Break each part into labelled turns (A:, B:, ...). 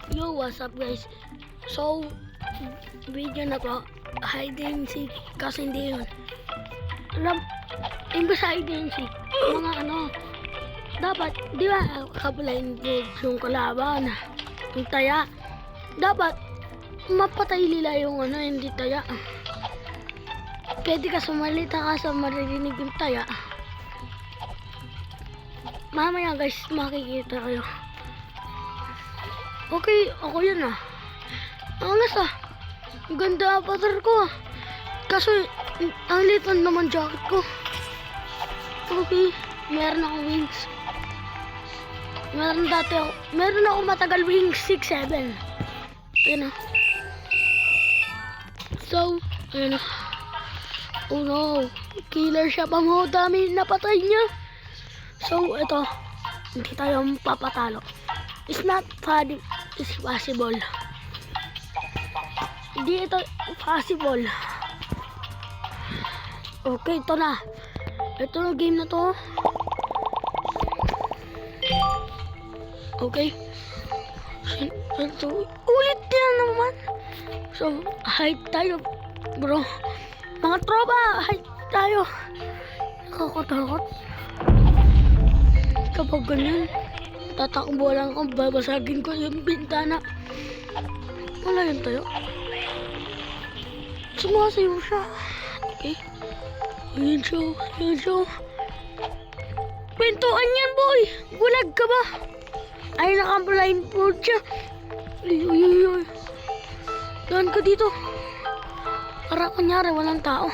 A: Yo, what's up guys? So, video na po, hide and seek, kasi hindi yun. Imbes hide and seek, mga dapat, di ba, kapulain yung kalaban, yung taya. Dapat, mapatay nila yung hindi taya. Pwede ka sumalita ka sa maririnig yung taya. Mamaya guys, makikita kayo. Okay, ako yun Angas Ang ganda avatar ko Kaso, ang litan naman jacket ko. Okay, meron akong wings. Meron ako matagal wings, 6-7. Ayan So, ayan Oh no, killer siya pa mo. Dami napatay niya. So, ito, hindi tayo papatalo. It's not funny. It's possible. Hindi ito possible. Okay, ito na. Ito na game na to. Okay. So, ulit yan naman. So, hide tayo, bro. Mga tropa, hide tayo. Nakakatakot. Kapag ganyan, tatakbo lang ako, babasagin ko yung bintana. Wala yun tayo. Sumasayo siya. Okay. Ayan siya. Pintuan yan, boy. Gulag ka ba? Ay, naka-blindfold siya. Uy. Doon ka dito. Para kunyari, walang tao.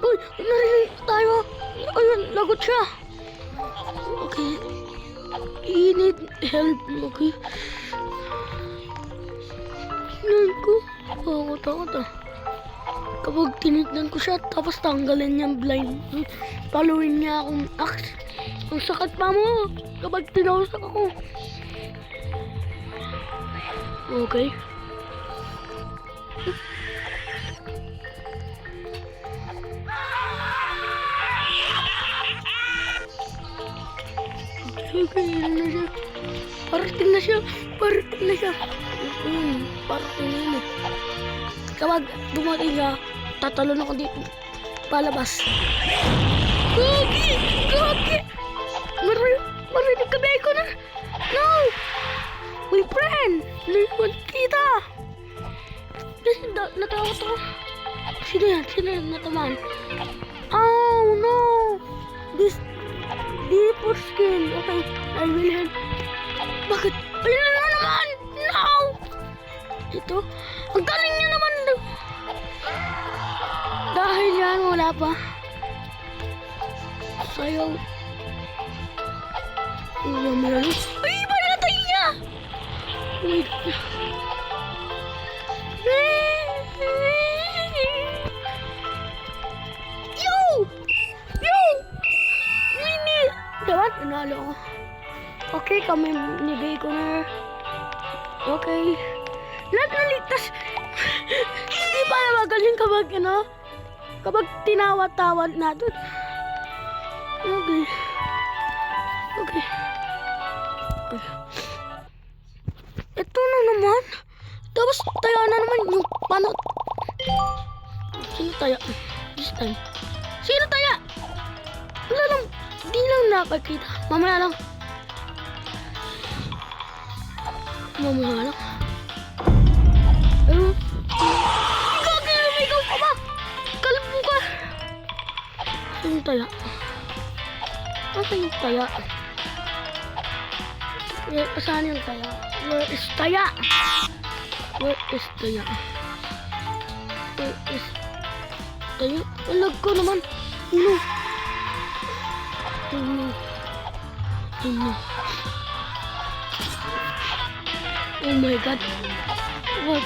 A: Uy, narinig tayo. Ayun, lagot siya. Okay. He need help. Okay. Tingnan ko. Takot Kapag tinignan ko siya, tapos tanggalin niya blind. Paluin niya akong axe. Ang sakit pa mo. Kapag tinawsak ako. Okay. Okay, yun na siya. Parating na siya. Parating na yun Kapag dumating ka, tatalon ako dito. Palabas. Gogi! Marinig ka ko na. No! My friend! Naiwan kita! Kasi natakot ako. Sino yan? Natamaan. Oh no! This deeper skin. Okay, I will help. Bakit? Ayun na naman! No! Ito? Ang galing niya naman! Dahil yan, wala pa. Sayaw. Ay, panatay niya! Wait. Yo! Winnie! Dapat, nanalo ko. Okay, kami nigay ko na. Okay. Lahat naligtas. Hindi pa na magaling kapag, kapag tinawat-tawad natin. Okay. Ito na naman. Tapos tayo na naman yung panot. Sino tayo? This time. Sino tayo? Wala lang. Di lang napagkita. Mamaya lang. Ayun. Ikaw ka ba? Kalbo ka. Sino tayo? Saan yung taya? Saan yung taya? Where is taya? Taya? Alag ko naman. Oh my god. What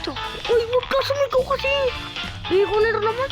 A: the? Uy, huwag ka sumigaw kasi. Hindi ko na naman.